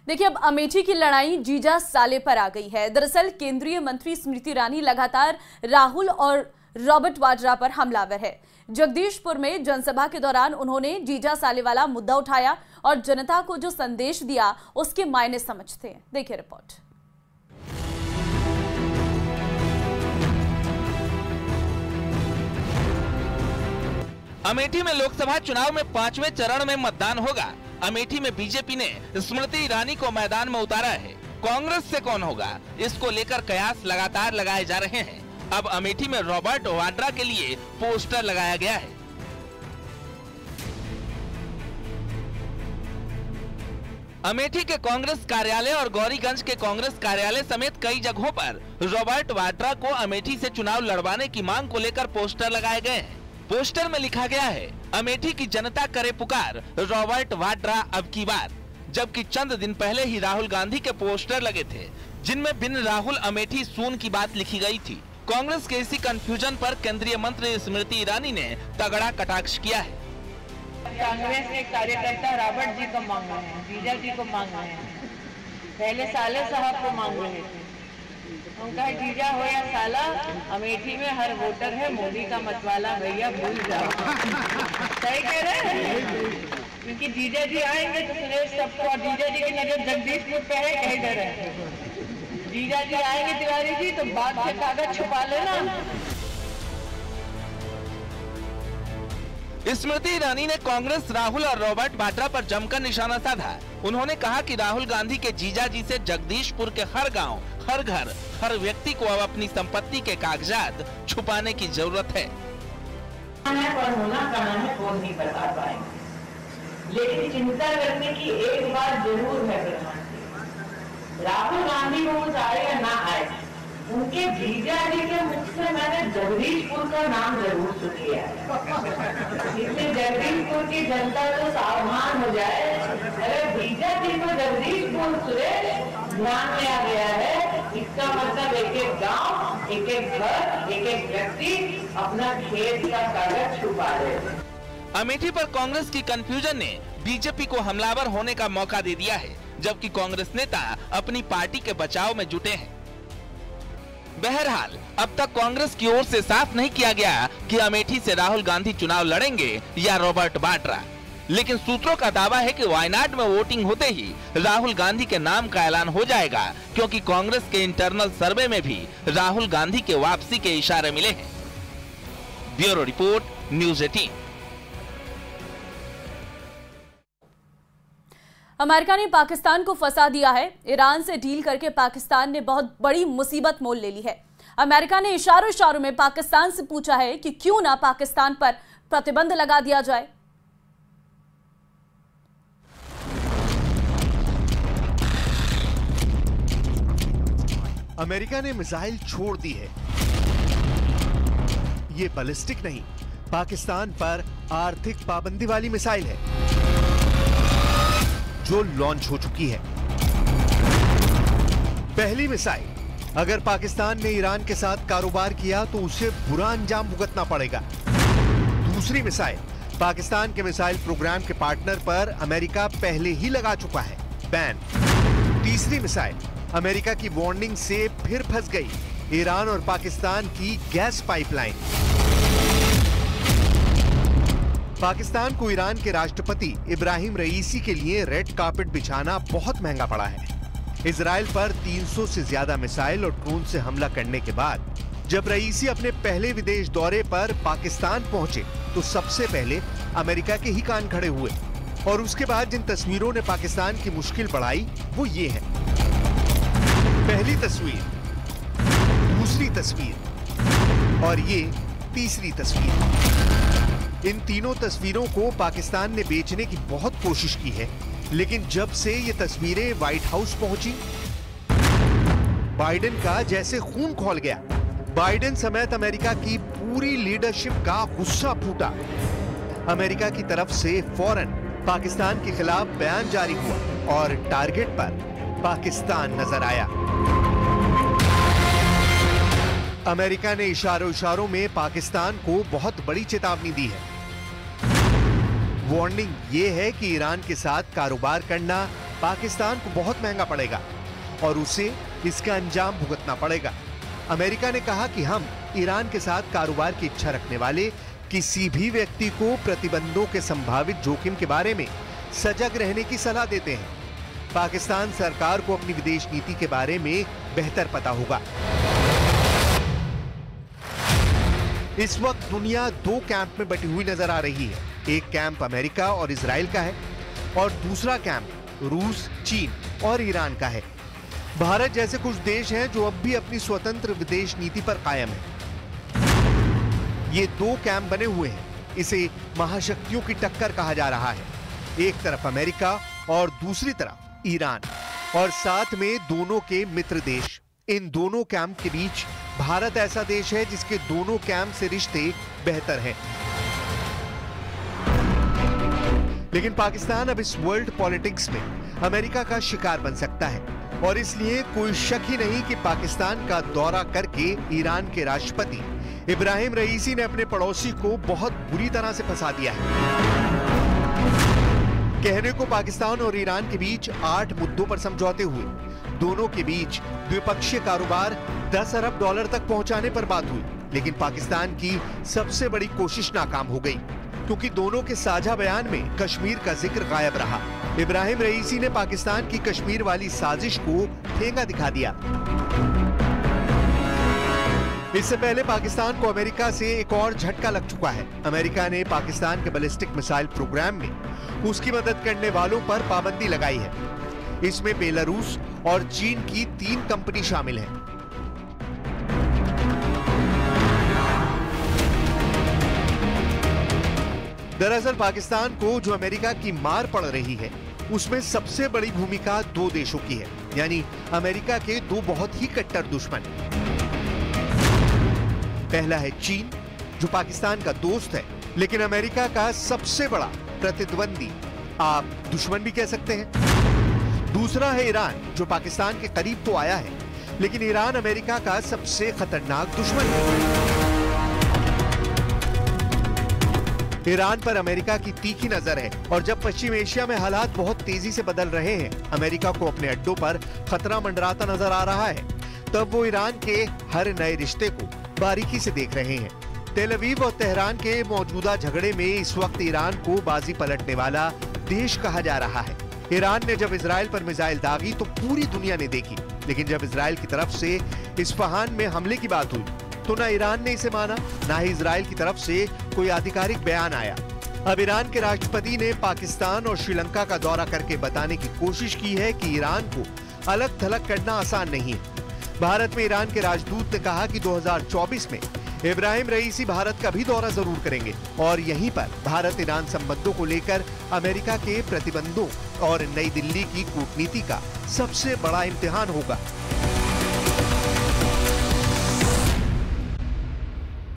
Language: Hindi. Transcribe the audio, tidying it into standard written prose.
देखिए, अब अमेठी की लड़ाई जीजा साले पर आ गई है। दरअसल केंद्रीय मंत्री स्मृति ईरानी लगातार राहुल और रॉबर्ट वाड्रा पर हमलावर है। जगदीशपुर में जनसभा के दौरान उन्होंने जीजा साले वाला मुद्दा उठाया और जनता को जो संदेश दिया उसके मायने समझते हैं। देखिए रिपोर्ट। अमेठी में लोकसभा चुनाव में 5वें चरण में मतदान होगा। अमेठी में बीजेपी ने स्मृति ईरानी को मैदान में उतारा है। कांग्रेस से कौन होगा, इसको लेकर कयास लगातार लगाए जा रहे हैं। अब अमेठी में रॉबर्ट वाड्रा के लिए पोस्टर लगाया गया है। अमेठी के कांग्रेस कार्यालय और गौरीगंज के कांग्रेस कार्यालय समेत कई जगहों पर रॉबर्ट वाड्रा को अमेठी से चुनाव लड़वाने की मांग को लेकर पोस्टर लगाए गए हैं। पोस्टर में लिखा गया है, अमेठी की जनता करे पुकार, रॉबर्ट वाड्रा अब की बार। जबकि चंद दिन पहले ही राहुल गांधी के पोस्टर लगे थे, जिनमें बिन राहुल अमेठी सून की बात लिखी गई थी। कांग्रेस के इसी कंफ्यूजन पर केंद्रीय मंत्री स्मृति ईरानी ने तगड़ा कटाक्ष किया है। कांग्रेस के कार्यकर्ता रॉबर्ट जी को मांग रहे हैं, जीजा जी को मांग रहे हैं, पहले साले साहब को मांग रहे थे। उनका जीजा हो या साला, अमेठी में हर वोटर है मोदी का मतवाला, भैया भूल जाओ। सही कह रहे हैं, क्योंकि जीजा जी आएंगे तो सुरेश सबको, और जीजा जी की नजर जगदीशपुर पे है, कहीं डर है। जीजा जी आएंगे तिवारी जी तो बात से कागज छुपा लेना। स्मृति ईरानी ने कांग्रेस, राहुल और रॉबर्ट वाड्रा पर जमकर निशाना साधा। उन्होंने कहा कि राहुल गांधी के जीजा जी से जगदीशपुर के हर गांव, हर घर, हर व्यक्ति को अब अपनी संपत्ति के कागजात छुपाने की जरूरत है। पर होना कहाँ है वो नहीं बता पाएंगे, लेकिन चिंता करने की एक बात जरूर है प्रधानमंत्री, राहुल गांधी वो आए या ना आए, उनके जीजा जी के मुख से मैंने जगदीशपुर का नाम जरूर सुन लिया है। इसलिए जगदीशपुर की जनता तो सावधान हो जाए। अगर जीजा जी को जगदीशपुर सुरेश ध्यान में आ गया है, इसका मतलब एक एक गांव, एक एक घर, एक एक व्यक्ति अपना खेत का कागज छुपा रहे। अमेठी पर कांग्रेस की कंफ्यूजन ने बीजेपी को हमलावर होने का मौका दे दिया है, जबकि कांग्रेस नेता अपनी पार्टी के बचाव में जुटे हैं। बहरहाल अब तक कांग्रेस की ओर से साफ नहीं किया गया कि अमेठी से राहुल गांधी चुनाव लड़ेंगे या रॉबर्ट वाड्रा, लेकिन सूत्रों का दावा है कि वायनाड में वोटिंग होते ही राहुल गांधी के नाम का ऐलान हो जाएगा, क्योंकि कांग्रेस के इंटरनल सर्वे में भी राहुल गांधी के वापसी के इशारे मिले हैं। Bureau report, news 18। अमेरिका ने पाकिस्तान को फंसा दिया है। ईरान से डील करके पाकिस्तान ने बहुत बड़ी मुसीबत मोल ले ली है। अमेरिका ने इशारों में पाकिस्तान से पूछा है कि क्यों ना पाकिस्तान पर प्रतिबंध लगा दिया जाए। अमेरिका ने मिसाइल छोड़ दी है। ये बैलिस्टिक नहीं, पाकिस्तान पर आर्थिक पाबंदी वाली मिसाइल है जो लॉन्च हो चुकी है। पहली मिसाइल, अगर पाकिस्तान ने ईरान के साथ कारोबार किया तो उसे बुरा अंजाम भुगतना पड़ेगा। दूसरी मिसाइल, पाकिस्तान के मिसाइल प्रोग्राम के पार्टनर पर अमेरिका पहले ही लगा चुका है बैन। तीसरी मिसाइल, अमेरिका की वार्निंग से फिर फंस गई ईरान और पाकिस्तान की गैस पाइपलाइन। पाकिस्तान को ईरान के राष्ट्रपति इब्राहिम रईसी के लिए रेड कार्पेट बिछाना बहुत महंगा पड़ा है। इजराइल पर 300 से ज्यादा मिसाइल और ड्रोन से हमला करने के बाद जब रईसी अपने पहले विदेश दौरे पर पाकिस्तान पहुंचे तो सबसे पहले अमेरिका के ही कान खड़े हुए, और उसके बाद जिन तस्वीरों ने पाकिस्तान की मुश्किल बढ़ाई वो ये है। पहली तस्वीर, दूसरी तस्वीर और ये तीसरी तस्वीर। इन तीनों तस्वीरों को पाकिस्तान ने बेचने की बहुत कोशिश की है, लेकिन जब से ये तस्वीरें व्हाइट हाउस पहुंची, बाइडेन का जैसे खून खौल गया। बाइडेन समेत अमेरिका की पूरी लीडरशिप का गुस्सा फूटा। अमेरिका की तरफ से फौरन पाकिस्तान के खिलाफ बयान जारी हुआ और टारगेट पर पाकिस्तान नजर आया। अमेरिका ने इशारों में पाकिस्तान को बहुत बड़ी चेतावनी दी है। वार्निंग ये है कि ईरान के साथ कारोबार करना पाकिस्तान को बहुत महंगा पड़ेगा और उसे इसका अंजाम भुगतना पड़ेगा। अमेरिका ने कहा कि हम ईरान के साथ कारोबार की इच्छा रखने वाले किसी भी व्यक्ति को प्रतिबंधों के संभावित जोखिम के बारे में सजग रहने की सलाह देते हैं। पाकिस्तान सरकार को अपनी विदेश नीति के बारे में बेहतर पता होगा। इस वक्त दुनिया दो कैंप में बटी हुई नजर आ रही है। एक कैंप अमेरिका और इजराइल का है और दूसरा कैंप रूस, चीन और ईरान का है। भारत जैसे कुछ देश हैं जो अब भी अपनी स्वतंत्र विदेश नीति पर कायम है। ये दो कैंप बने हुए हैं। इसे महाशक्तियों की टक्कर कहा जा रहा है। एक तरफ अमेरिका और दूसरी तरफ ईरान और साथ में दोनों के मित्र देश। इन दोनों कैंप के बीच भारत ऐसा देश है जिसके दोनों कैंप से रिश्ते बेहतर हैं। लेकिन पाकिस्तान अब इस वर्ल्ड पॉलिटिक्स में अमेरिका का शिकार बन सकता है और इसलिए कोई शक ही नहीं कि पाकिस्तान का दौरा करके ईरान के राष्ट्रपति इब्राहिम रईसी ने अपने पड़ोसी को बहुत बुरी तरह से फंसा दिया है। कहने को पाकिस्तान और ईरान के बीच 8 मुद्दों पर समझौते हुए। दोनों के बीच द्विपक्षीय कारोबार 10 अरब डॉलर तक पहुंचाने पर बात हुई, लेकिन पाकिस्तान की सबसे बड़ी कोशिश नाकाम हो गई क्योंकि दोनों के साझा बयान में कश्मीर का जिक्र गायब रहा। इब्राहिम रईसी ने पाकिस्तान की कश्मीर वाली साजिश को ठेंगा दिखा दिया। इससे पहले पाकिस्तान को अमेरिका से एक और झटका लग चुका है। अमेरिका ने पाकिस्तान के बैलिस्टिक मिसाइल प्रोग्राम में उसकी मदद करने वालों पर पाबंदी लगाई है। इसमें बेलारूस और चीन की 3 कंपनी शामिल हैं। दरअसल पाकिस्तान को जो अमेरिका की मार पड़ रही है उसमें सबसे बड़ी भूमिका 2 देशों की है, यानी अमेरिका के 2 बहुत ही कट्टर दुश्मन। पहला है चीन, जो पाकिस्तान का दोस्त है लेकिन अमेरिका का सबसे बड़ा प्रतिद्वंदी, आप दुश्मन भी कह सकते हैं। दूसरा है ईरान, जो पाकिस्तान के करीब तो आया है लेकिन ईरान अमेरिका का सबसे खतरनाक दुश्मन है। ईरान पर अमेरिका की तीखी नजर है और जब पश्चिम एशिया में हालात बहुत तेजी से बदल रहे हैं, अमेरिका को अपने अड्डों पर खतरा मंडराता नजर आ रहा है, तब वो ईरान के हर नए रिश्ते को बारीकी से देख रहे हैं। तेल अवीव और तेहरान के मौजूदा झगड़े में इस वक्त ईरान को बाजी पलटने वाला देश कहा जा रहा है। ईरान ने जब इजराइल पर मिसाइल दागी तो पूरी दुनिया ने देखी, लेकिन जब इजराइल की तरफ से इस्फहान में हमले की बात हुई तो ना ईरान ने इसे माना, ना ही इजराइल की तरफ से कोई आधिकारिक बयान आया। अब ईरान के राष्ट्रपति ने पाकिस्तान और श्रीलंका का दौरा करके बताने की कोशिश की है कि ईरान को अलग थलग करना आसान नहीं है। भारत में ईरान के राजदूत ने कहा कि 2024 में इब्राहिम रईसी भारत का भी दौरा जरूर करेंगे और यहीं पर भारत ईरान संबंधों को लेकर अमेरिका के प्रतिबंधों और नई दिल्ली की कूटनीति का सबसे बड़ा इम्तिहान होगा।